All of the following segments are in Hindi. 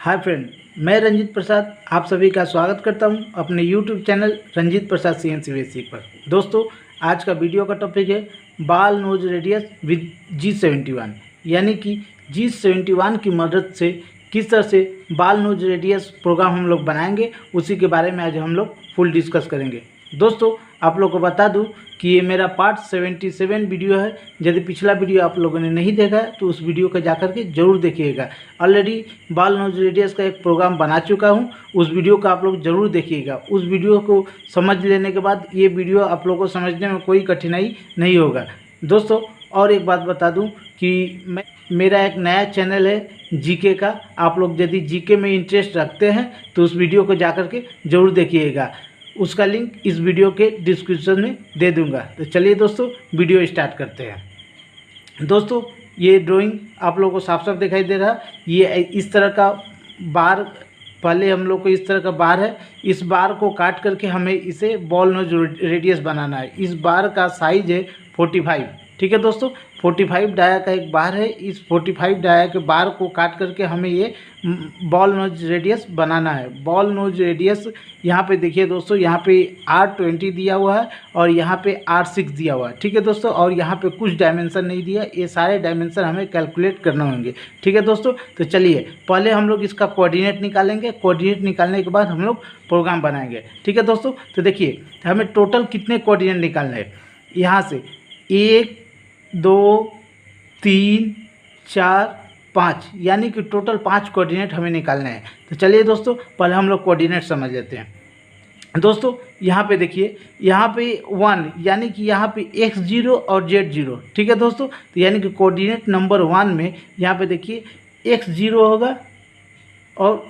हाय फ्रेंड, मैं रंजीत प्रसाद आप सभी का स्वागत करता हूं अपने YouTube channel Ranjit Prasad CNC basic पर। दोस्तों, आज का वीडियो का टॉपिक है बाल नोज रेडियस विद G71, यानी कि G71 की मदद से किस तरह से बाल नोज रेडियस प्रोग्राम हम लोग बनाएंगे, उसी के बारे में आज हम लोग फुल डिस्कस करेंगे। दोस्तों, आप लोगों को बता दूं कि ये मेरा पार्ट 77 वीडियो है। यदि पिछला वीडियो आप लोगों ने नहीं देखा है तो उस वीडियो को जाकर के ज़रूर देखिएगा। ऑलरेडी बाल नोज रेडियस का एक प्रोग्राम बना चुका हूं, उस वीडियो को आप लोग ज़रूर देखिएगा। उस वीडियो को समझ लेने के बाद ये वीडियो आप लोगों को समझने में कोई कठिनाई नहीं होगा। दोस्तों, और एक बात बता दूँ कि मेरा एक नया चैनल है जीके का। आप लोग यदि जीके में इंटरेस्ट रखते हैं तो उस वीडियो को जाकर के ज़रूर देखिएगा। उसका लिंक इस वीडियो के डिस्क्रिप्शन में दे दूंगा। तो चलिए दोस्तों, वीडियो स्टार्ट करते हैं। दोस्तों, ये ड्राइंग आप लोगों को साफ साफ दिखाई दे रहा है। ये इस तरह का बार, पहले हम लोग को इस तरह का बार है। इस बार को काट करके हमें इसे बॉल नोज रेडियस बनाना है। इस बार का साइज है 45। ठीक है दोस्तों, 45 डाया का एक बार है। इस 45 डाया के बार को काट करके हमें ये बॉल नोज रेडियस बनाना है। बॉल नोज रेडियस यहाँ पे देखिए दोस्तों, यहाँ पे R20 दिया हुआ है और यहाँ पे R6 दिया हुआ है। ठीक है दोस्तों, और यहाँ पे कुछ डायमेंशन नहीं दिया। ये सारे डायमेंशन हमें कैलकुलेट करना होंगे। ठीक है दोस्तों, तो चलिए पहले हम लोग इसका कोऑर्डिनेट निकालेंगे। कोऑर्डिनेट निकालने के बाद हम लोग प्रोग्राम बनाएंगे। ठीक है दोस्तों, तो देखिए हमें टोटल कितने कोऑर्डिनेट निकालने हैं। यहाँ से 1 2 3 4 5, यानी कि टोटल 5 कोऑर्डिनेट हमें निकालने हैं। तो चलिए दोस्तों, पहले हम लोग कोऑर्डिनेट समझ लेते हैं। दोस्तों, यहाँ पे देखिए, यहाँ पे 1 यानी कि यहाँ पे x0 और z0। ठीक है दोस्तों, तो यानी कि कोऑर्डिनेट नंबर 1 में यहाँ पे देखिए x0 होगा और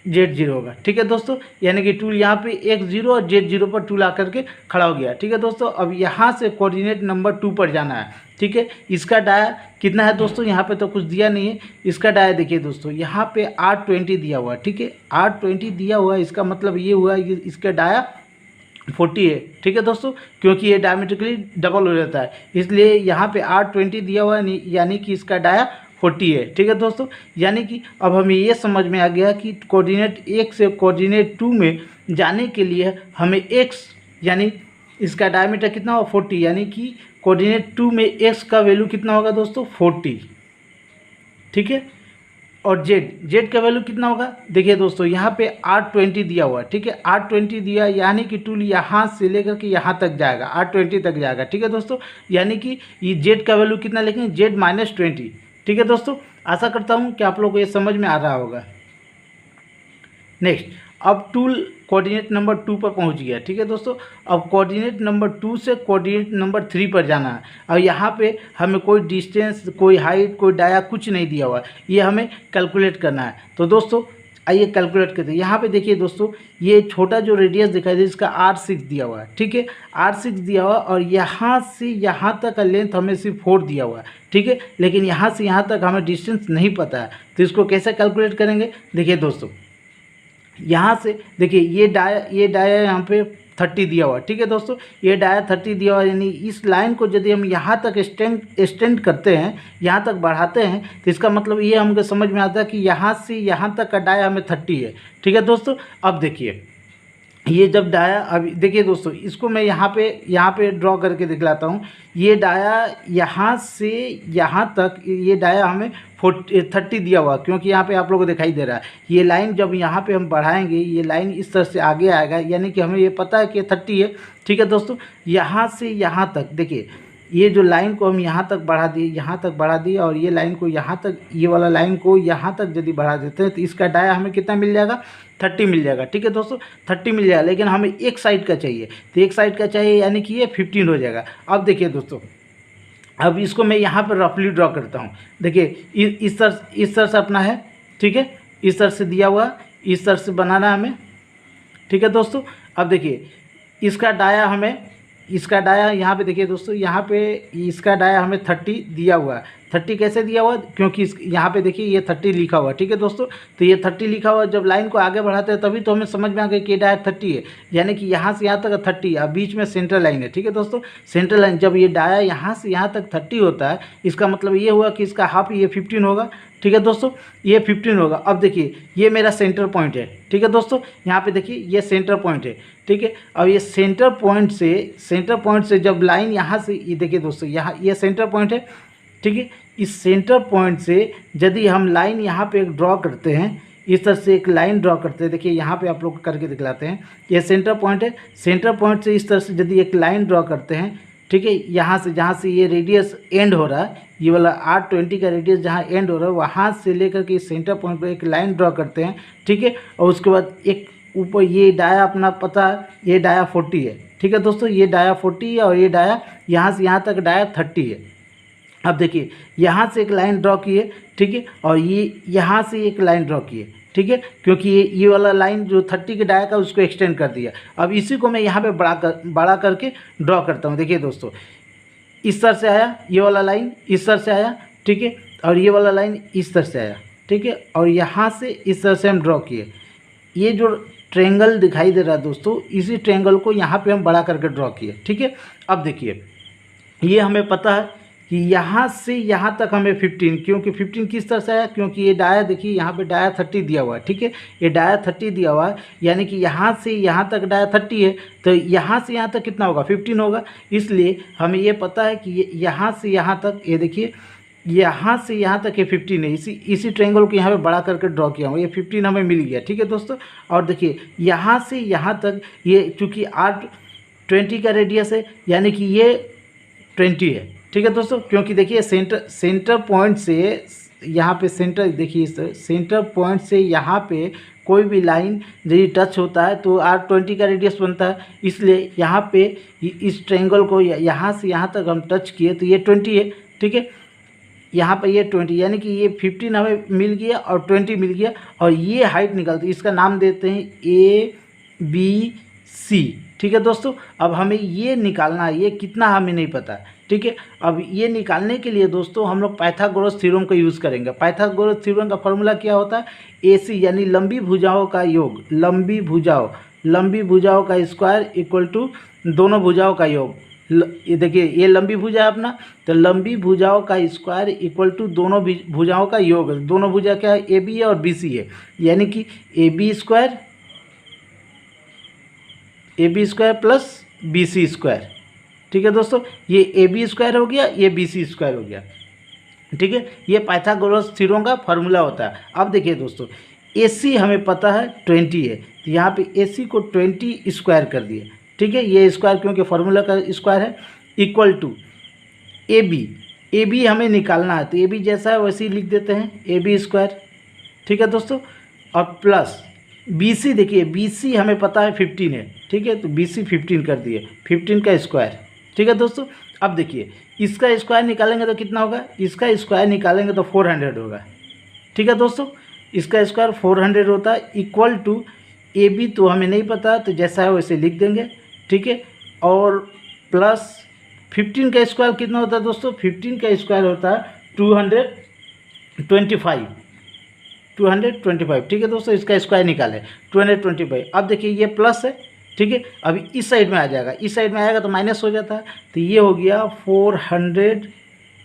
Z0 होगा। ठीक है दोस्तों, यानी कि टूल यहाँ पे x0 और Z0 पर टूल आकर के खड़ा हो गया। ठीक है दोस्तों, अब यहाँ से कोऑर्डिनेट नंबर 2 पर जाना है। ठीक है, इसका डाया कितना है दोस्तों, यहाँ पे तो कुछ दिया नहीं है। इसका डाया देखिए दोस्तों, यहाँ पे R20 दिया हुआ है। ठीक है, R20 दिया हुआ है, इसका मतलब ये हुआ कि इसका डाया 40 है। ठीक है दोस्तों, क्योंकि ये डायमेट्रिकली डबल हो जाता है, इसलिए यहाँ पे R20 दिया हुआ है, यानी कि इसका डाया 40 है। ठीक है दोस्तों, यानी कि अब हमें ये समझ में आ गया कि कोऑर्डिनेट 1 से कोऑर्डिनेट 2 में जाने के लिए हमें x, यानी इसका डायमीटर कितना होगा 40, यानी कि कोऑर्डिनेट 2 में x का वैल्यू कितना होगा दोस्तों 40। ठीक है, और z का वैल्यू कितना होगा, देखिए दोस्तों यहाँ पे R20 दिया हुआ है। ठीक है, R20 दिया, यानी कि टूल यहाँ से लेकर के यहाँ तक जाएगा, R20 तक जाएगा। ठीक है दोस्तों, यानी कि ये z का वैल्यू कितना लिखेंगे, z-20। ठीक है दोस्तों, आशा करता हूँ कि आप लोगों को ये समझ में आ रहा होगा। नेक्स्ट, अब टूल कोऑर्डिनेट नंबर 2 पर पहुँच गया। ठीक है दोस्तों, अब कोऑर्डिनेट नंबर 2 से कोऑर्डिनेट नंबर 3 पर जाना है। और यहाँ पे हमें कोई डिस्टेंस, कोई हाइट, कोई डाया कुछ नहीं दिया हुआ है, ये हमें कैलकुलेट करना है। तो दोस्तों आइए कैलकुलेट करते हैं। यहाँ पे देखिए दोस्तों, ये छोटा जो रेडियस दिखाई दे इसका R6 दिया हुआ है। ठीक है, R6 दिया हुआ, और यहाँ से यहाँ तक का लेंथ हमें सिर्फ 4 दिया हुआ है। ठीक है, लेकिन यहाँ से यहाँ तक हमें डिस्टेंस नहीं पता है, तो इसको कैसे कैलकुलेट करेंगे। देखिए दोस्तों, यहाँ से देखिए ये डाया यहाँ पे 30 दिया हुआ है। ठीक है दोस्तों, ये डाया 30 दिया हुआ, यानी इस लाइन को यदि हम यहाँ तक एक्सटेंड करते हैं, यहाँ तक बढ़ाते हैं, तो इसका मतलब ये हमको समझ में आता है कि यहाँ से यहाँ तक का डाया हमें 30 है। ठीक है दोस्तों, अब देखिए ये जब डाया, अब देखिए दोस्तों इसको मैं यहाँ पे ड्रॉ करके दिखलाता हूँ। ये डाया यहाँ से यहाँ तक, ये डाया हमें 30 दिया हुआ, क्योंकि यहाँ पे आप लोगों को दिखाई दे रहा है। ये लाइन जब यहाँ पे हम बढ़ाएंगे, ये लाइन इस तरह से आगे आएगा, यानी कि हमें ये पता है कि 30 है। ठीक है दोस्तों, यहाँ से यहाँ तक देखिए, ये जो लाइन को हम यहाँ तक बढ़ा दिए, यहाँ तक बढ़ा दिए, और ये लाइन को यहाँ तक, ये वाला लाइन को यहाँ तक यदि बढ़ा देते हैं तो इसका डाया हमें कितना मिल जाएगा, 30 मिल जाएगा। ठीक है दोस्तों, 30 मिल जाएगा, लेकिन हमें एक साइड का चाहिए, तो एक साइड का चाहिए, यानी कि ये 15 हो जाएगा। अब देखिए दोस्तों, अब इसको मैं यहाँ पर रफली ड्रॉ करता हूँ। देखिए इस तरह से अपना है। ठीक है, इस तरह से दिया हुआ, इस तरह से बनाना है हमें। ठीक है दोस्तों, अब देखिए इसका डाया हमें, इसका डाया यहाँ पे देखिए दोस्तों, यहाँ पे इसका डाया हमें 30 दिया हुआ है। 30 कैसे दिया हुआ, क्योंकि इस यहाँ पे देखिए ये 30 लिखा हुआ, ठीक है दोस्तों। तो ये 30 लिखा हुआ, जब लाइन को आगे बढ़ाते हैं तभी तो हमें समझ में आ गया कि ये डाया 30 है, यानी कि यहाँ से यहाँ तक 30, अब बीच में सेंट्रल लाइन है, ठीक है दोस्तों। सेंट्रल लाइन जब ये डाया यहाँ से यहाँ तक 30 होता है, इसका मतलब ये हुआ कि इसका हाफ ये 15 होगा, ठीक है दोस्तों, ये 15 होगा। अब देखिए ये मेरा सेंटर पॉइंट है, ठीक है दोस्तों, यहाँ पे देखिए ये सेंटर पॉइंट है, ठीक है। अब ये सेंटर पॉइंट से जब लाइन यहाँ से, ये देखिए दोस्तों यहाँ ये सेंटर पॉइंट है, ठीक है। इस सेंटर पॉइंट से यदि हम लाइन यहाँ पे एक ड्रॉ करते हैं, इस तरह से एक लाइन ड्रॉ करते हैं, देखिए यहाँ पे आप लोग करके दिखलाते हैं, ये सेंटर पॉइंट है। सेंटर पॉइंट से इस तरह से यदि एक लाइन ड्रॉ करते हैं, ठीक है, यहाँ से जहाँ से ये रेडियस एंड हो रहा है, ये वाला R20 का रेडियस जहाँ एंड हो रहा है, वहाँ से लेकर के इस सेंटर पॉइंट पर एक लाइन ड्रॉ करते हैं, ठीक है। और उसके बाद एक ऊपर ये डाया अपना पता, ये डाया 40 है, ठीक है दोस्तों, ये डाया 40 है और ये डाया यहाँ से यहाँ तक डाया 30 है। अब देखिए यहाँ से एक लाइन ड्रॉ किए, ठीक है, और ये यहाँ से एक लाइन ड्रॉ किए, ठीक है, क्योंकि ये वाला लाइन जो 30 के डाया का उसको एक्सटेंड कर दिया। अब इसी को मैं यहाँ पे बड़ा करके ड्रॉ करता हूँ। देखिए दोस्तों इस तरह से आया, ये वाला लाइन इस तरह से आया, ठीक है, और ये वाला लाइन इस तरह से आया, ठीक है, और यहाँ से इस तरह से हम ड्रॉ किए। ये जो ट्रायंगल दिखाई दे रहा है दोस्तों, इसी ट्रायंगल को यहाँ पे हम बड़ा करके ड्रॉ किए, ठीक है। अब देखिए ये हमें पता है कि यहाँ से यहाँ तक हमें 15, क्योंकि 15 किस तरह से आया, क्योंकि ये डाया देखिए यहाँ पे डाया 30 दिया हुआ है, ठीक है, ये डाया 30 दिया हुआ है, यानी कि यहाँ से यहाँ तक डाया 30 है, तो यहाँ से यहाँ तक कितना होगा, 15 होगा। इसलिए हमें ये पता है कि यहाँ से यहाँ तक, ये देखिए यहाँ से यहाँ तक ये 15 है। इसी ट्रायंगल को यहाँ पे बड़ा करके ड्रॉ किया हूँ, ये 15 हमें मिल गया, ठीक है दोस्तों। और देखिए यहाँ से यहाँ तक ये चूँकि R20 का रेडियस है, यानी कि ये 20 है, ठीक है दोस्तों, क्योंकि देखिए सेंटर पॉइंट से यहाँ पे सेंटर, देखिए इस सेंटर पॉइंट से यहाँ पे कोई भी लाइन यदि टच होता है तो R20 का रेडियस बनता है। इसलिए यहाँ पे इस ट्रायंगल को यहाँ से यहाँ तक हम टच किए तो ये 20 है, ठीक है, यहाँ पर ये 20, यानी कि ये 15 हमें मिल गया और 20 मिल गया, और ये हाइट निकलती है, इसका नाम देते हैं ABC, ठीक है दोस्तों। अब हमें ये निकालना है, ये कितना हमें नहीं पता, ठीक है। अब ये निकालने के लिए दोस्तों हम लोग पाइथागोरस थ्योरम का यूज़ करेंगे। पाइथागोरस थ्योरम का फॉर्मूला क्या होता है, AC यानी लंबी भुजाओं का योग, लंबी भुजाओं का स्क्वायर इक्वल टू दोनों भुजाओं का योग। ये देखिए ये लंबी भुजा है अपना, तो लंबी भुजाओं का स्क्वायर इक्वल टू दोनों भुजाओं का योग। दोनों भुजा क्या है, AB है और BC है, यानी कि AB square plus BC square, ठीक है दोस्तों। ये AB स्क्वायर हो गया, ये BC स्क्वायर हो गया, ठीक है। ये पाइथागोरस थ्योरम का फार्मूला होता है। अब देखिए दोस्तों AC हमें पता है 20 है, तो यहाँ पे AC को 20 स्क्वायर कर दिए, ठीक है, ये स्क्वायर क्योंकि फार्मूला का स्क्वायर है, इक्वल टू AB हमें निकालना है, तो AB जैसा है वैसे ही लिख देते हैं, AB स्क्वायर, ठीक है दोस्तों, और प्लस BC, देखिए BC हमें पता है 15 है, ठीक है, तो BC 15 कर दिए, 15 का स्क्वायर, ठीक है दोस्तों। अब देखिए इसका स्क्वायर निकालेंगे तो कितना होगा, इसका स्क्वायर निकालेंगे तो 400 होगा, ठीक है दोस्तों, इसका स्क्वायर 400 होता है, इक्वल टू AB तो हमें नहीं पता, तो जैसा है वैसे लिख देंगे, ठीक है, और प्लस 15 का स्क्वायर कितना होता है दोस्तों, 15 का स्क्वायर होता है 225, ठीक है दोस्तों। इसका स्क्वायर निकालें 225। अब देखिए ये प्लस है, ठीक है, अभी इस साइड में आ जाएगा, इस साइड में आएगा तो माइनस हो जाता है, तो ये हो गया 400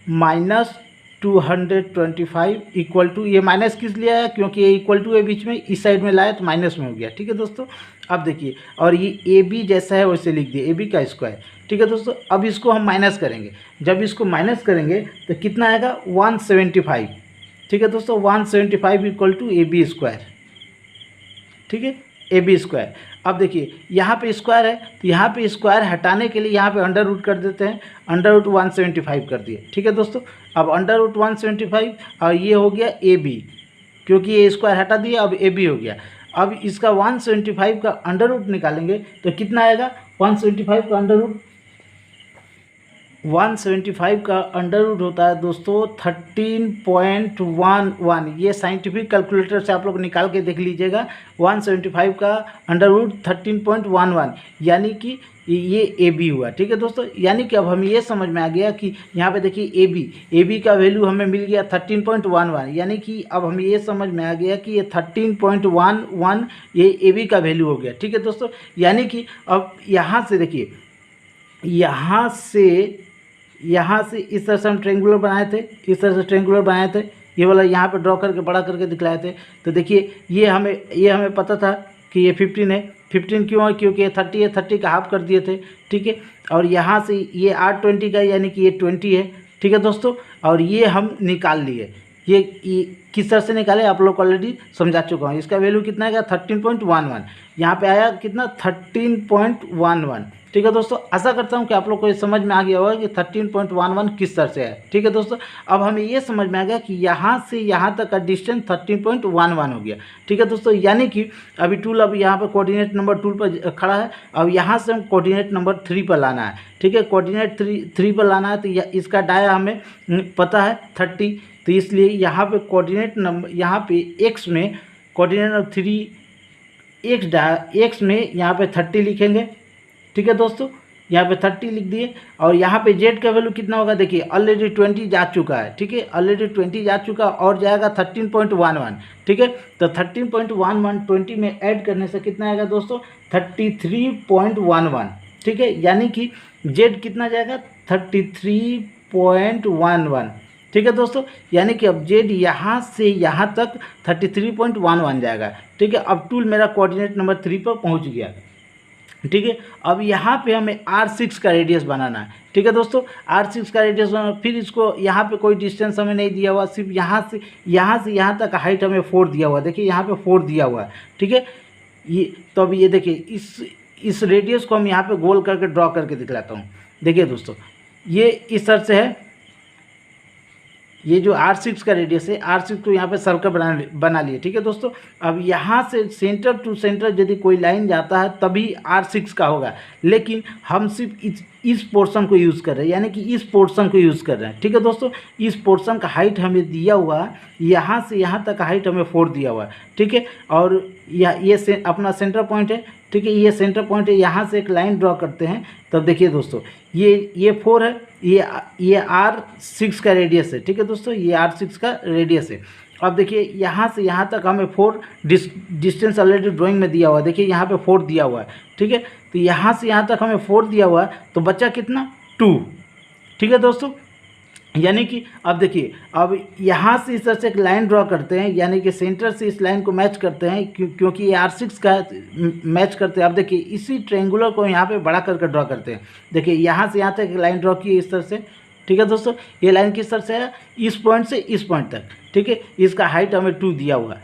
माइनस 225 इक्वल टू, ये माइनस किस लिए आया, क्योंकि ये इक्वल टू है बीच में, इस साइड में लाया तो माइनस में हो गया, ठीक है दोस्तों। अब देखिए और ये AB जैसा है वैसे लिख दिए, AB का स्क्वायर, ठीक है दोस्तों। अब इसको हम माइनस करेंगे, जब इसको माइनस करेंगे तो कितना आएगा 175, ठीक है दोस्तों, 175 इक्वल टू AB स्क्वायर, ठीक है, AB स्क्वायर। अब देखिए यहाँ पे स्क्वायर है, तो यहाँ पे स्क्वायर हटाने के लिए यहाँ पे अंडर रूट कर देते हैं, अंडर रूट 175 कर दिए, ठीक है दोस्तों। अब अंडर रूट 175 और ये हो गया AB, क्योंकि ये स्क्वायर हटा दिया, अब AB हो गया। अब इसका 175 का अंडर रूट निकालेंगे तो कितना आएगा, 175 का अंडर रूट 175 का अंडर रूट होता है दोस्तों 13.11। ये साइंटिफिक कैलकुलेटर से आप लोग निकाल के देख लीजिएगा। 175 का अंडर रूट 13.11 यानी कि ये ए बी हुआ। ठीक है दोस्तों, यानी कि अब हमें ये समझ में आ गया कि यहाँ पे देखिए ए बी का वैल्यू हमें मिल गया 13.11, यानी कि अब हमें ये समझ में आ गया कि ये 13.11 ये ए बी का वैल्यू हो गया। ठीक है दोस्तों, यानी कि अब यहाँ से देखिए, यहाँ से इस तरह से हम ट्रेंगुलर बनाए थे, इस तरह से ट्रेंगुलर बनाए थे, ये वाला यहाँ पे ड्रॉ करके बड़ा करके दिखलाए थे। तो देखिए ये हमें पता था कि ये 15 है। 15 क्यों है? क्योंकि ये 30 है, 30 का हाफ कर दिए थे। ठीक है, और यहाँ से ये 820 का यानी कि ये 20 है। ठीक है दोस्तों, और ये हम निकाल लिए। ये किस तरह से निकाले आप लोग को ऑलरेडी समझा चुका हूँ। इसका वैल्यू कितना आएगा 13.11, यहाँ पे आया कितना 13.11। ठीक है दोस्तों, आशा करता हूँ कि आप लोग को ये समझ में आ गया होगा कि 13.11 किस तरह से है। ठीक है दोस्तों, अब हमें ये समझ में आ गया कि यहाँ से यहाँ तक का डिस्टेंस 13.11 हो गया। ठीक है दोस्तों, यानी कि अभी टूल अब यहाँ पर कोऑर्डिनेट नंबर 2 पर खड़ा है। अब यहाँ से हम कोऑर्डिनेट नंबर 3 पर लाना है। ठीक है, कोऑर्डिनेट 3 पर लाना है, तो इसका डाया हमें पता है 30। तो इसलिए यहाँ पे कोऑर्डिनेट नंबर, यहाँ पे एक्स में कोऑर्डिनेट नंबर 3 एक्स में यहाँ पे 30 लिखेंगे। ठीक है दोस्तों, यहाँ पे 30 लिख दिए, और यहाँ पे जेड का वैल्यू कितना होगा देखिए, ऑलरेडी 20 जा चुका है। ठीक है, ऑलरेडी 20 जा चुका और जाएगा 13.11। ठीक है, तो 13.11 20 में ऐड करने से कितना आएगा दोस्तों 33.11। ठीक है, यानी कि जेड कितना जाएगा 33.11। ठीक है दोस्तों, यानी कि अब जेड यहाँ से यहाँ तक 33.11 जाएगा। ठीक है, अब टूल मेरा कोऑर्डिनेट नंबर 3 पर पहुँच गया। ठीक है, अब यहाँ पे हमें R6 का रेडियस बनाना है। ठीक है दोस्तों, R6 का रेडियस बनाना, फिर इसको यहाँ पे कोई डिस्टेंस हमें नहीं दिया हुआ, सिर्फ यहाँ से यहाँ तक हाइट हमें 4 दिया हुआ। देखिए यहाँ पे 4 दिया हुआ है। ठीक है, ये तो अब ये देखिए इस रेडियस को हम यहाँ पे गोल करके ड्रॉ करके दिखलाता हूँ। देखिए दोस्तों, ये इस तरह से है, ये जो R6 का रेडियस है, R6 को यहाँ पे सर्कल बना लिए। ठीक है दोस्तों, अब यहाँ से सेंटर टू सेंटर यदि कोई लाइन जाता है तभी R6 का होगा, लेकिन हम सिर्फ इस पोर्शन को यूज़ कर रहे हैं, यानी कि इस पोर्शन को यूज़ कर रहे हैं। ठीक है दोस्तों, इस पोर्शन का हाइट हमें दिया हुआ है, यहाँ से यहाँ तक हाइट हमें 4 दिया हुआ है। ठीक है, और ये अपना सेंटर पॉइंट है। ठीक है, ये सेंटर पॉइंट है, यहाँ से एक लाइन ड्रॉ करते हैं। तब देखिए दोस्तों, ये 4 है, ये R6 का रेडियस है। ठीक है दोस्तों, ये R6 का रेडियस है। अब देखिए यहाँ से यहाँ तक हमें 4 डिस्टेंस ऑलरेडी ड्राइंग में दिया हुआ है। देखिए यहाँ पे 4 दिया हुआ है। ठीक है, तो यहाँ से यहाँ तक हमें 4 दिया हुआ है, तो बचा कितना 2। ठीक है दोस्तों, यानी कि अब देखिए, अब यहाँ से इस तरह से एक लाइन ड्रॉ करते हैं, यानी कि सेंटर से इस लाइन को मैच करते हैं, क्योंकि ये R6 का मैच करते हैं। अब देखिए इसी ट्रायंगुलर को यहाँ पे बड़ा करके ड्रॉ करते हैं। देखिए यहाँ से यहाँ तक एक लाइन ड्रॉ की है इस तरह से। ठीक है दोस्तों, ये लाइन किस तरह से है, इस पॉइंट से इस पॉइंट तक। ठीक है, इसका हाइट हमें 2 दिया हुआ है।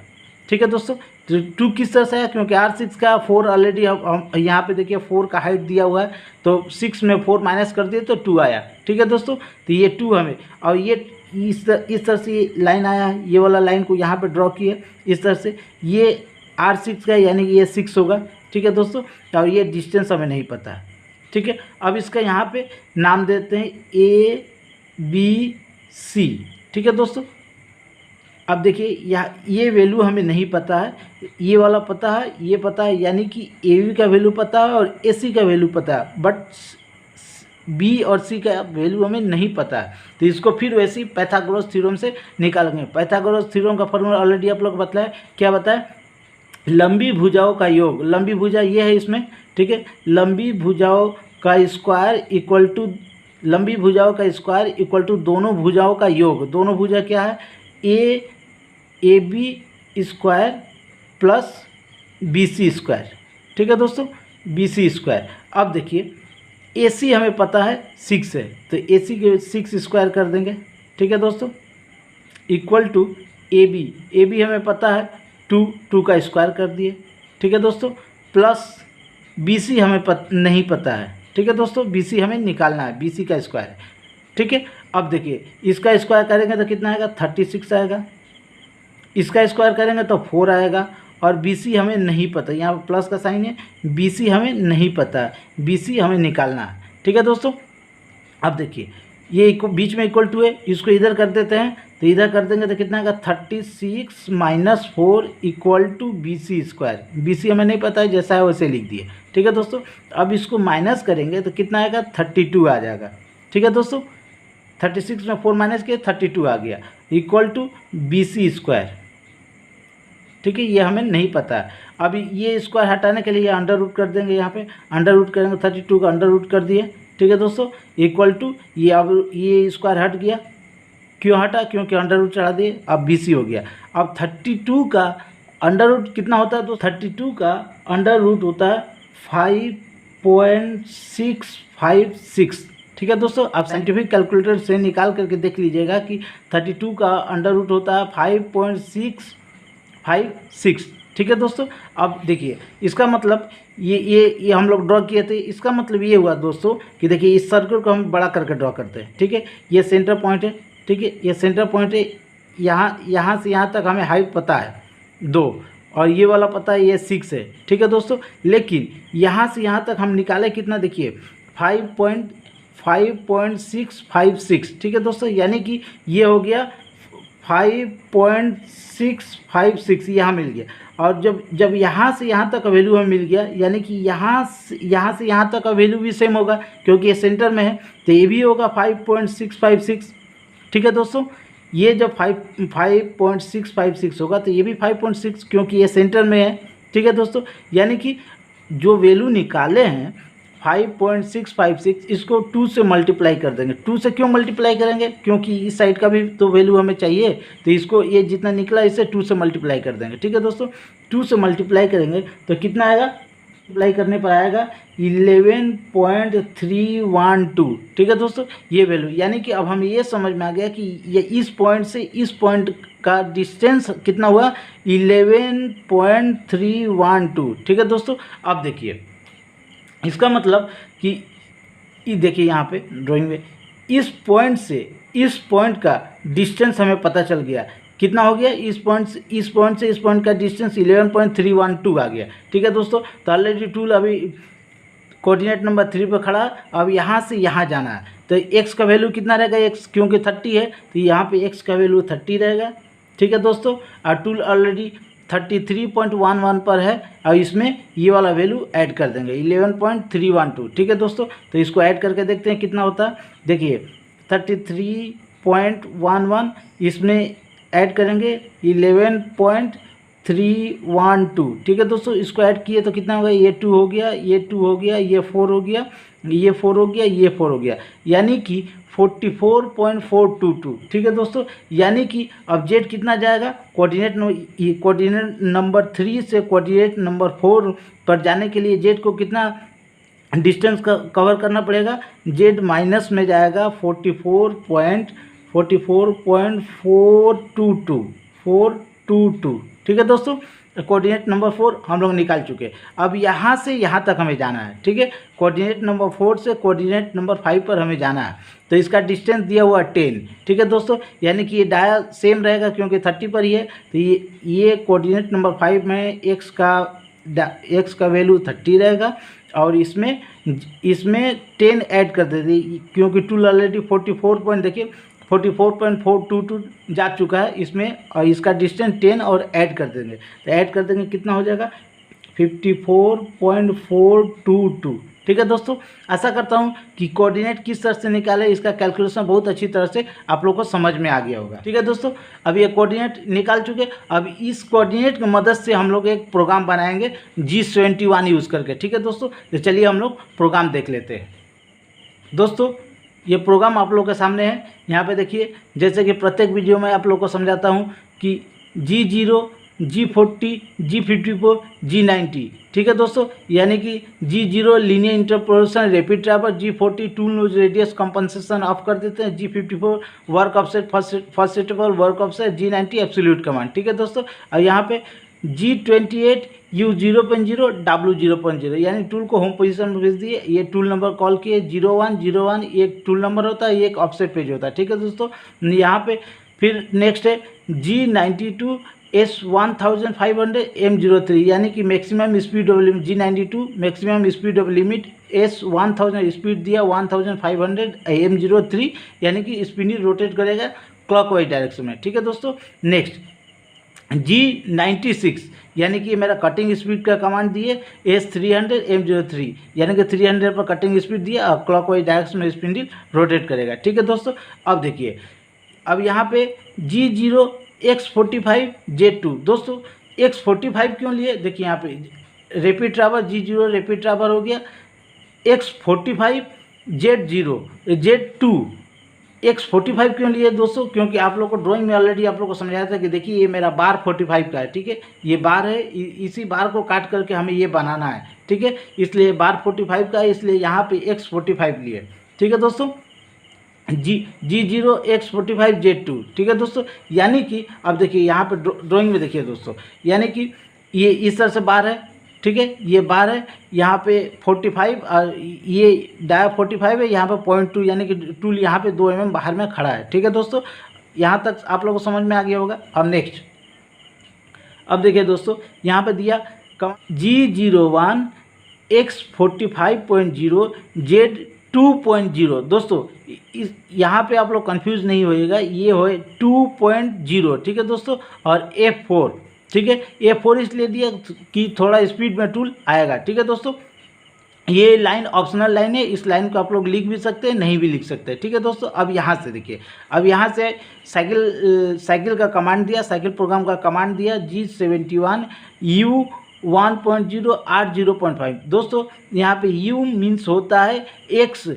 ठीक है दोस्तों, तो 2 किस तरह से है, क्योंकि R6 का 4 ऑलरेडी हम यहाँ पे देखिए 4 का हाइट दिया हुआ है, तो 6 में 4 माइनस कर दिए तो 2 आया। ठीक है दोस्तों, तो ये 2 हमें, और ये इस तरह से लाइन आया है, ये वाला लाइन को यहाँ पे ड्रॉ किए इस तरह से, ये R6 का यानी कि ये 6 होगा। ठीक है दोस्तों, और ये डिस्टेंस हमें नहीं पता है। ठीक है, अब इसका यहाँ पे नाम देते हैं ABC। ठीक है दोस्तों, अब देखिए ये वैल्यू हमें नहीं पता है, ये वाला पता है, ये पता है, यानी कि AB का वैल्यू पता है और AC का वैल्यू पता है, बट B और C का वैल्यू हमें नहीं पता है। तो इसको फिर वैसे ही पाइथागोरस थ्योरम से निकालेंगे। पाइथागोरस थ्योरम का फॉर्मूला ऑलरेडी आप लोग बताया, क्या बताया, लंबी भुजाओं का योग, लंबी भुजा ये है इसमें। ठीक है, लंबी भुजाओं का स्क्वायर इक्वल टू, लंबी भुजाओं का स्क्वायर इक्वल टू दोनों भुजाओं का योग। दोनों भुजा क्या है, AB square plus BC square. ठीक है दोस्तों, BC स्क्वायर। अब देखिए AC हमें पता है 6 है, तो AC के 6 स्क्वायर कर देंगे। ठीक है दोस्तों, इक्वल टू AB हमें पता है 2 का स्क्वायर कर दिए। ठीक है दोस्तों, प्लस BC हमें नहीं पता है। ठीक है दोस्तों, BC हमें निकालना है, BC का स्क्वायर। ठीक है, अब देखिए इसका स्क्वायर करेंगे तो कितना आएगा 36 आएगा, इसका स्क्वायर करेंगे तो 4 आएगा, और BC हमें नहीं पता, यहाँ पर प्लस का साइन है, BC हमें नहीं पता, BC हमें निकालना है। ठीक है दोस्तों, अब देखिए ये बीच में इक्वल टू है, इसको इधर कर देते हैं, तो इधर कर देंगे तो कितना आएगा 36 minus 4 equal to BC²। BC हमें नहीं पता है, जैसा है वैसे लिख दिए। ठीक है दोस्तों, अब इसको माइनस करेंगे तो कितना आएगा 32 आ जाएगा। ठीक है दोस्तों, 36 में 4 माइनस किया 32 आ गया इक्वल टू BC²। ठीक है, ये हमें नहीं पता है। अब ये स्क्वायर हटाने के लिए अंडर रूट कर देंगे, यहाँ पे अंडर रूट करेंगे, 32 का अंडर रूट कर दिए। ठीक है दोस्तों, इक्वल टू ये, अब ये स्क्वायर हट गया, क्यों हटा, क्योंकि अंडर रूट चढ़ा दिए, अब BC हो गया। अब 32 का अंडर रूट कितना होता है, तो 32 का अंडर रूट होता है 5.656। ठीक है दोस्तों, आप साइंटिफिक कैलकुलेटर से निकाल करके देख लीजिएगा कि 32 का अंडर रूट होता है 5.656। ठीक है दोस्तों, अब देखिए इसका मतलब ये हम लोग ड्रॉ किए थे, इसका मतलब ये हुआ दोस्तों कि देखिए इस सर्कल को हम बड़ा करके ड्रॉ करते हैं। ठीक है, ये सेंटर पॉइंट है। ठीक है, ये सेंटर पॉइंट है, यहाँ से यहाँ तक हमें हाइट पता है 2, और ये वाला पता है ये 6 है। ठीक है दोस्तों, लेकिन यहाँ से यहाँ तक हम निकाले कितना, देखिए 5.656। ठीक है दोस्तों, यानी कि ये हो गया 5.656 यहाँ मिल गया। और जब यहाँ से यहाँ तक का वैल्यू हमें मिल गया, यानी कि यहाँ से यहाँ तक का वैल्यू भी सेम होगा, क्योंकि ये सेंटर में है, तो ये भी होगा 5.656। ठीक है दोस्तों, ये जब 5.656 होगा तो ये भी 5.6, क्योंकि ये सेंटर में है। ठीक है दोस्तों, यानी कि जो वैल्यू निकाले हैं 5.656, इसको 2 से मल्टीप्लाई कर देंगे। 2 से क्यों मल्टीप्लाई करेंगे, क्योंकि इस साइड का भी तो वैल्यू हमें चाहिए, तो इसको ये जितना निकला इसे 2 से मल्टीप्लाई कर देंगे। ठीक है दोस्तों, 2 से मल्टीप्लाई करेंगे तो कितना आएगा, मल्टीप्लाई करने पर आएगा 11.312। ठीक है दोस्तों, ये वैल्यू, यानी कि अब हमें ये समझ में आ गया कि ये इस पॉइंट से इस पॉइंट का डिस्टेंस कितना हुआ, 11.312। ठीक है दोस्तों, अब देखिए इसका मतलब कि ये देखिए यहाँ पे ड्राइंग में इस पॉइंट से इस पॉइंट का डिस्टेंस हमें पता चल गया, कितना हो गया, इस पॉइंट से इस पॉइंट का डिस्टेंस 11.312 आ गया। ठीक है दोस्तों, तो ऑलरेडी टूल अभी कोऑर्डिनेट नंबर 3 पर खड़ा, अब यहाँ से यहाँ जाना है, तो x का वैल्यू कितना रहेगा, x क्योंकि 30 है तो यहाँ पे x का वैल्यू 30 रहेगा। ठीक है दोस्तों, और टूल ऑलरेडी 33.11 पर है, और इसमें ये वाला वैल्यू ऐड कर देंगे 11.312। ठीक है दोस्तों, तो इसको ऐड करके देखते हैं कितना होता है। देखिए 33.11 इसमें ऐड करेंगे 11.312। ठीक है दोस्तों, इसको ऐड किए तो कितना होगा, ये 2 हो गया, ये 2 हो गया, ये 4 हो गया, ये 4 हो गया, ये 4 हो गया, यानी कि 44.422। ठीक है दोस्तों, यानी कि अब जेड कितना जाएगा, कोऑर्डिनेट नंबर 3 से कोऑर्डिनेट नंबर 4 पर जाने के लिए जेड को कितना डिस्टेंस कवर करना पड़ेगा, जेड माइनस में जाएगा 44.422। ठीक है दोस्तों, कोऑर्डिनेट नंबर 4 हम लोग निकाल चुके। अब यहाँ से यहाँ तक हमें जाना है। ठीक है, कोऑर्डिनेट नंबर 4 से कोऑर्डिनेट नंबर 5 पर हमें जाना है, तो इसका डिस्टेंस दिया हुआ 10। ठीक है दोस्तों, यानी कि ये डाया सेम रहेगा क्योंकि 30 पर ही है, तो ये कोऑर्डिनेट नंबर 5 में एक्स का वैल्यू 30 रहेगा, और इसमें 10 ऐड कर देते, क्योंकि टूल ऑलरेडी 44.422 जा चुका है इसमें, और इसका डिस्टेंस 10 और ऐड कर देंगे, तो ऐड कर देंगे कितना हो जाएगा 54.422। ठीक है दोस्तों, आशा करता हूँ कि कोऑर्डिनेट किस तरह से निकाले, इसका कैलकुलेशन बहुत अच्छी तरह से आप लोग को समझ में आ गया होगा। ठीक है दोस्तों, अब ये कोऑर्डिनेट निकाल चुके, अब इस कोऑर्डिनेट की मदद से हम लोग एक प्रोग्राम बनाएंगे G71 यूज़ करके। ठीक है दोस्तों, तो चलिए हम लोग प्रोग्राम देख लेते हैं। दोस्तों ये प्रोग्राम आप लोगों के सामने है, यहाँ पे देखिए, जैसे कि प्रत्येक वीडियो में आप लोग को समझाता हूँ कि G0, G40, G54, G90। ठीक है दोस्तों, यानी कि G0 linear interpolation rapid driver, G40 tool nose radius compensation of कर देते हैं, G54 work offset first settable work offset, G90 absolute command. ठीक है दोस्तों, और यहाँ पे G28 U0.0 W0.0, यानी टूल को होम पोजीशन में भेज दिए, ये टूल नंबर कॉल किए 0101, एक टूल नंबर होता है, एक ऑफसेट पेज होता है। ठीक है दोस्तों, यहाँ पे फिर नेक्स्ट है G92 S1500 M03, यानी कि maximum speed of limit, G92 maximum speed of limit S1000 speed दिया 1500 AM03, यानी कि स्पिनिंग रोटेट करेगा क्लॉकवाइज डायरेक्शन में। ठीक है दोस्तों। नेक्स्ट G96, यानी कि मेरा कटिंग स्पीड का कमांड दिए S300 M03, यानी कि 300 पर कटिंग स्पीड दिया और क्लॉकवाइज डायरेक्शन में स्पिंडल रोटेट करेगा। ठीक है दोस्तों। अब देखिए, अब यहाँ पे G0X45Z2, दोस्तों X45 क्यों लिए, देखिए यहाँ पे rapid travel G0 rapid travel हो गया, X45 Z2 X45 क्यों लिए दोस्तों, क्योंकि आप लोग को ड्राइंग में ऑलरेडी आप लोग को समझाया था कि देखिए ये मेरा बार 45 का है। ठीक है, ये बार है, इसी बार को काट करके हमें ये बनाना है। ठीक है, इसलिए बार 45 का है, इसलिए यहाँ पे X45 लिए। ठीक है दोस्तों। G0X45Z2। ठीक है दोस्तों, यानी कि अब देखिए यहाँ पे ड्राइंग में देखिए दोस्तों, यानी कि ये इस तरह से बार है। ठीक है, ये बार है, यहाँ पे 45 और ये डाया 45 है, यहाँ पे 0.2 यानी कि टूल यहाँ पे 2 mm बाहर में खड़ा है। ठीक है दोस्तों, यहाँ तक आप लोगों को समझ में आ गया होगा। अब नेक्स्ट, अब देखिए दोस्तों, यहाँ पे दिया G01X45.0 Z2.0। दोस्तों यहाँ पे आप लोग कंफ्यूज नहीं होइएगा, ये हो 2.0। ठीक है दोस्तों, और F4। ठीक है, F4 इसलिए दिया कि थोड़ा स्पीड में टूल आएगा। ठीक है दोस्तों, ये लाइन ऑप्शनल लाइन है, इस लाइन को आप लोग लिख भी सकते हैं, नहीं भी लिख सकते। ठीक है दोस्तों। अब यहाँ से देखिए, अब यहाँ से साइकिल का कमांड दिया, साइकिल प्रोग्राम का कमांड दिया G71U1.0 R0.5। दोस्तों यहाँ पे U मीन्स होता है X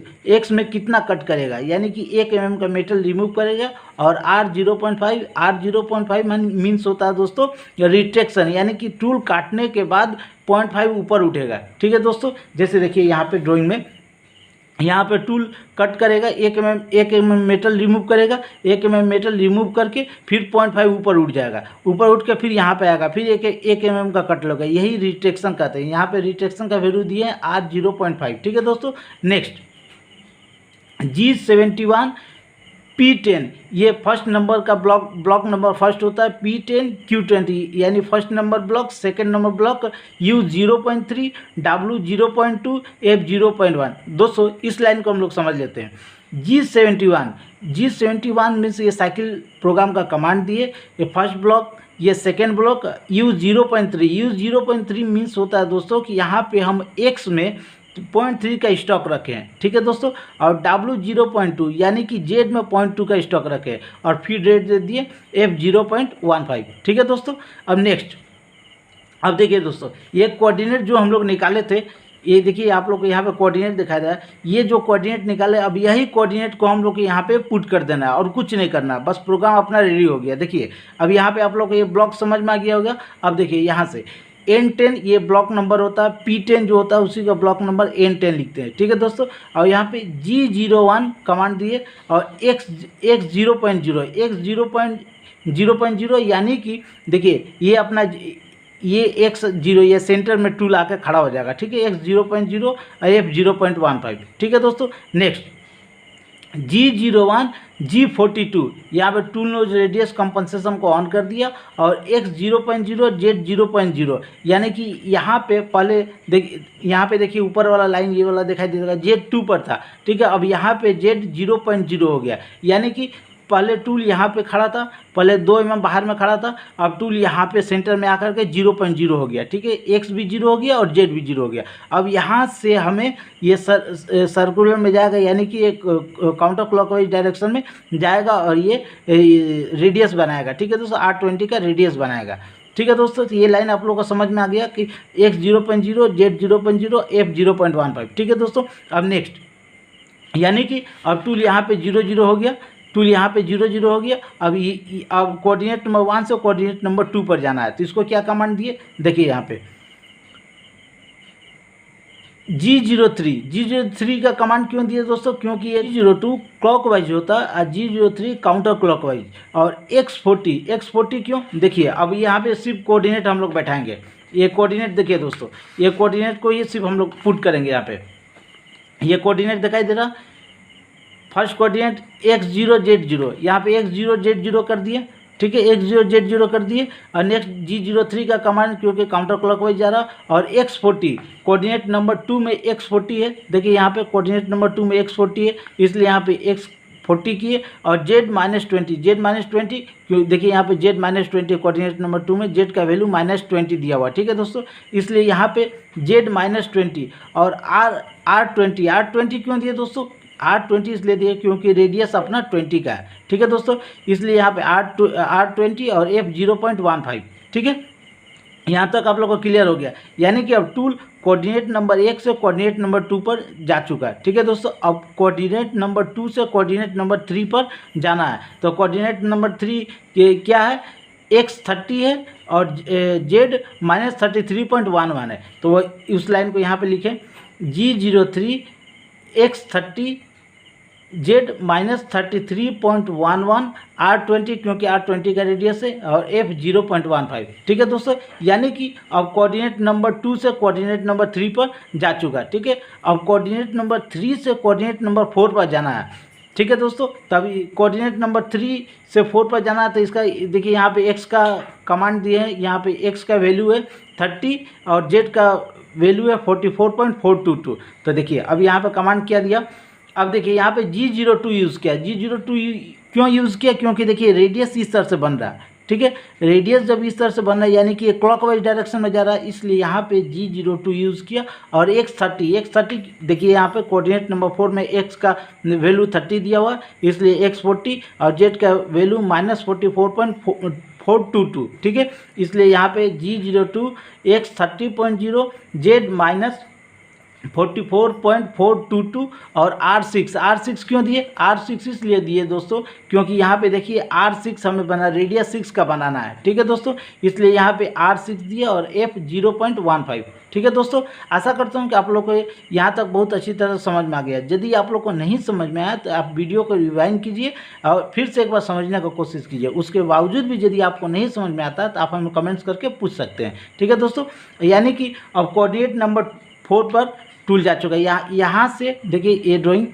में कितना कट करेगा, यानी कि 1 mm का मेटल रिमूव करेगा, और R0.5 मीन्स होता है दोस्तों रिट्रैक्शन, यानी कि टूल काटने के बाद 0.5 ऊपर उठेगा। ठीक है दोस्तों, जैसे देखिए यहाँ पे ड्राइंग में, यहाँ पे टूल कट करेगा, 1 mm मेटल रिमूव करेगा, 1 mm मेटल रिमूव करके फिर 0.5 ऊपर उठ जाएगा, ऊपर उठ के फिर यहाँ पे आएगा, फिर 1 mm का कट लगेगा, यही रिट्रैक्शन कहते हैं। यहाँ पे रिट्रैक्शन का वैल्यू दिए हैं R0.5। ठीक है दोस्तों। नेक्स्ट G71P10, ये फर्स्ट नंबर का ब्लॉक नंबर फर्स्ट होता है, P10 Q20 यानी first number block, second number block U0.3 W0.2 F0.1। दोस्तों इस लाइन को हम लोग समझ लेते हैं। G71 मीन्स ये साइकिल प्रोग्राम का कमांड दिए, ये फर्स्ट ब्लॉक, ये सेकेंड ब्लॉक U0.3 मीन्स होता है दोस्तों कि यहाँ पे हम X में 0.3 का स्टॉक रखे हैं। ठीक है दोस्तों, और W0.2 यानी कि Z में 0.2 का स्टॉक रखे हैं, और फिर रेट दे दिए F0.15। ठीक है दोस्तों। अब नेक्स्ट, अब देखिए दोस्तों, ये कोऑर्डिनेट जो हम लोग निकाले थे, ये देखिए आप लोग को यहाँ पे कोऑर्डिनेट दिखाया था, ये जो कोऑर्डिनेट निकाले, अब यही कोऑर्डिनेट को हम लोग को यहाँ पे पुट कर देना है और कुछ नहीं करना, बस प्रोग्राम अपना रेडी हो गया। देखिए अब यहाँ पे आप लोग को ये ब्लॉक समझ में आ गया होगा। अब देखिए यहाँ से N10 ये ब्लॉक नंबर होता है, P10 जो होता है उसी का ब्लॉक नंबर N10 लिखते हैं। ठीक है दोस्तों, और यहाँ पे G01 कमांड दिए, और X0.0 यानी कि देखिए ये अपना ये X0 ये सेंटर में टूल आकर खड़ा हो जाएगा। ठीक है, X0.0 और F0.15। ठीक है दोस्तों। नेक्स्ट G01 G42, यहाँ पे टूल नोज रेडियस कंपनसेशन को ऑन कर दिया, और X0.0 Z0.0 यानी कि यहाँ पे पहले यहाँ पे देखिए ऊपर वाला लाइन ये वाला दिखाई देगा, Z2 पर था। ठीक है, अब यहाँ पे Z0.0 हो गया, यानी कि पहले टूल यहाँ पे खड़ा था, पहले 2 mm बाहर में खड़ा था, अब टूल यहाँ पे सेंटर में आकर के 0.0 हो गया। ठीक है, X भी 0 हो गया और Z भी 0 हो गया। अब यहाँ से हमें ये सर्कुलर में जाएगा, यानी कि एक काउंटर क्लॉकवाइज डायरेक्शन में जाएगा, और ये रेडियस बनाएगा। ठीक है दोस्तों, R20 का रेडियस बनाएगा। ठीक है दोस्तों, तो ये लाइन आप लोगों को समझ में आ गया कि X0.0 Z0.0 F0.15। ठीक है दोस्तों। अब नेक्स्ट, यानी कि अब टूल यहाँ पे 0 हो गया, टूल यहाँ पे 0 हो गया। अब कोऑर्डिनेट नंबर 1 से कोऑर्डिनेट नंबर 2 पर जाना है, तो इसको क्या कमांड दिए, देखिए यहाँ पे G03 का कमांड क्यों दिए दोस्तों, क्योंकि ये G02 क्लॉकवाइज होता है और G03 काउंटर क्लॉकवाइज, और X40 क्यों, देखिए अब यहाँ पे सिर्फ कोऑर्डिनेट हम लोग बैठाएंगे। ये कोऑर्डिनेट देखिए दोस्तों, ये कोऑर्डिनेट को ये सिर्फ हम लोग पुट करेंगे। यहाँ पे ये कोऑर्डिनेट दिखाई दे रहा, फर्स्ट कोऑर्डिनेट X0 Z0, यहाँ पे X0 Z0 कर दिए। ठीक है, X0Z0 कर दिए और नेक्स्ट G03 का कमांड क्योंकि काउंटर क्लॉकवाइज जा रहा और X40 कोऑर्डिनेट नंबर 2 में X40 है। देखिए यहाँ पे कोऑर्डिनेट नंबर 2 में X40 है, इसलिए यहाँ पे X40 किए और Z-20 क्यों देखिए यहाँ पे Z-20 कोऑर्डिनेट नंबर 2 में Z का वैल्यू -20 दिया हुआ। ठीक है दोस्तों, इसलिए यहाँ पे Z-20 और R20 क्यों दिए दोस्तों, R20 इसलिए दिए क्योंकि रेडियस अपना 20 का है। ठीक है दोस्तों, इसलिए यहाँ पे R20 और F0.15। ठीक है, यहाँ तक आप लोग को क्लियर हो गया। यानी कि अब टूल कोऑर्डिनेट नंबर 1 से कोऑर्डिनेट नंबर 2 पर जा चुका है। ठीक है दोस्तों, अब कोऑर्डिनेट नंबर 2 से कोऑर्डिनेट नंबर 3 पर जाना है। तो कोऑर्डिनेट नंबर 3 क्या है, X30 है और Z-33.11 है। तो वो उस लाइन को यहाँ पे लिखें, G03 X30 Z-33.11 R20 क्योंकि R20 का रेडियस है और F0.15। ठीक है दोस्तों, यानी कि अब कोऑर्डिनेट नंबर 2 से कोऑर्डिनेट नंबर 3 पर जा चुका है। ठीक है, अब कोऑर्डिनेट नंबर 3 से कोऑर्डिनेट नंबर 4 पर जाना है। ठीक है दोस्तों, तभी कोऑर्डिनेट नंबर 3 से 4 पर जाना है। तो इसका देखिए यहाँ पे x का कमांड दिए हैं, यहाँ पे x का वैल्यू है 30 और z का वैल्यू है 44.422। तो देखिए अब यहाँ पे कमांड क्या दिया, अब देखिए यहाँ पे G02 यूज़ किया। G02 क्यों यूज़ किया, क्योंकि देखिए रेडियस इस तरह से बन रहा है। ठीक है, रेडियस जब इस तरह से बन रहा है यानी कि क्लॉकवाइज डायरेक्शन में जा रहा है, इसलिए यहाँ पे G02 यूज़ किया। और X30 देखिए यहाँ पे कोऑर्डिनेट नंबर 4 में x का वैल्यू 30 दिया हुआ, इसलिए X40 और z का वैल्यू -44.422। ठीक है, इसलिए यहाँ पे G02 X30.0 Z -44.422 और R6 क्यों दिए, R6 इसलिए दिए दोस्तों क्योंकि यहाँ पे देखिए R6 हमें बना रेडियस 6 का बनाना है। ठीक है दोस्तों, इसलिए यहाँ पे R6 दिए और F0.15। ठीक है दोस्तों, आशा करता हूँ कि आप लोग को यहाँ तक बहुत अच्छी तरह समझ में आ गया। यदि आप लोग को नहीं समझ में आया तो आप वीडियो को रिवाइंड कीजिए और फिर से एक बार समझने की कोशिश कीजिए। उसके बावजूद भी यदि आपको नहीं समझ में आता तो आप हमें कमेंट्स करके पूछ सकते हैं। ठीक है दोस्तों, यानी कि अब कोऑर्डिनेट नंबर 4 पर टूल जा चुका है। यहाँ से देखिए ये ड्राइंग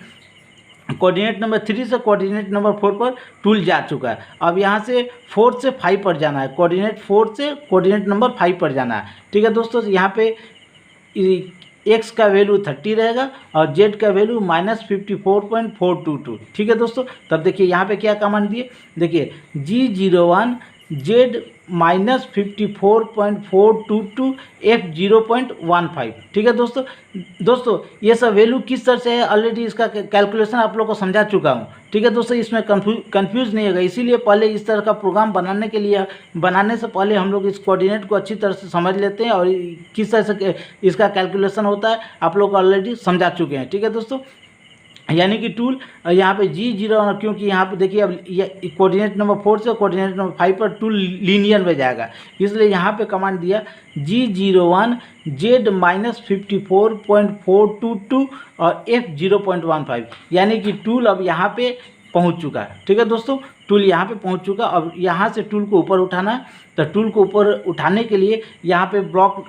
कोऑर्डिनेट नंबर 3 से कोऑर्डिनेट नंबर 4 पर टूल जा चुका है। अब यहाँ से 4 से 5 पर जाना है, कोऑर्डिनेट 4 से कोऑर्डिनेट नंबर 5 पर जाना है। ठीक है दोस्तों, यहाँ पे x का वैल्यू 30 रहेगा और z का वैल्यू -54.422। ठीक है दोस्तों, तब देखिए यहाँ पे क्या कमांड दिए, देखिए G01 Z -54.422 F0.15। ठीक है दोस्तों ये सब वैल्यू किस तरह से है ऑलरेडी इसका कैलकुलेशन आप लोग को समझा चुका हूँ। ठीक है दोस्तों, इसमें कंफ्यूज नहीं होगा, इसीलिए पहले इस तरह का प्रोग्राम बनाने से पहले हम लोग इस कोऑर्डिनेट को अच्छी तरह से समझ लेते हैं और किस तरह से इसका कैलकुलेशन होता है आप लोग को ऑलरेडी समझा चुके हैं। ठीक है दोस्तों, यानी कि टूल यहाँ पे G01 क्योंकि यहाँ पे देखिए अब कोऑर्डिनेट नंबर 4 से कोऑर्डिनेट नंबर 5 पर टूल लीनियर में जाएगा, इसलिए यहाँ पे कमांड दिया G01 Z -54.422 और F0.15। यानी कि टूल अब यहाँ पे पहुँच चुका है। ठीक है दोस्तों, टूल यहाँ पे पहुँच चुका। अब यहाँ से टूल को ऊपर उठाना है, तो टूल को ऊपर उठाने के लिए यहाँ पे ब्लॉक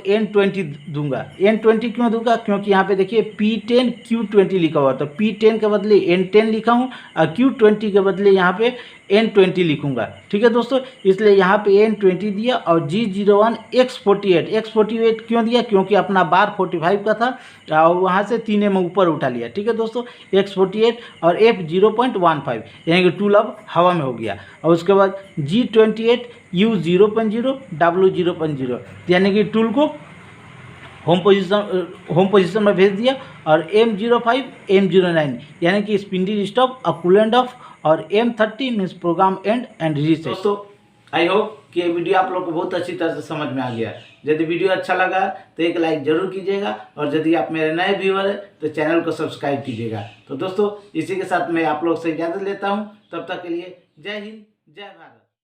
N20 दूंगा। N20 क्यों दूंगा, क्योंकि यहाँ पे देखिए P10 Q20 लिखा हुआ, तो P10 के बदले N10 लिखा हूँ और Q20 के बदले यहाँ पे N20 लिखूंगा। ठीक है दोस्तों, इसलिए यहाँ पे N20 दिया और G01 X48 क्यों दिया, क्योंकि अपना बार 45 का था और वहाँ से 3 में ऊपर उठा लिया। ठीक है दोस्तों, X48 और F0.15 यानी कि टूल अब हवा में हो गया। और उसके बाद G28 U0.0 W0.0 यानी कि टूल को होम पोजीशन में भेज दिया और M05 M09 यानी कि स्पिंडल स्टॉप और कूलेंट ऑफ और M30 means programme and reset. दोस्तों आई होप कि ये वीडियो आप लोग को बहुत अच्छी तरह से समझ में आ गया। यदि वीडियो अच्छा लगा तो एक लाइक जरूर कीजिएगा और यदि आप मेरे नए व्यूअर हैं तो चैनल को सब्सक्राइब कीजिएगा। तो दोस्तों इसी के साथ मैं आप लोग से इजाज़त लेता हूँ, तब तक के लिए जय हिंद जय भारत।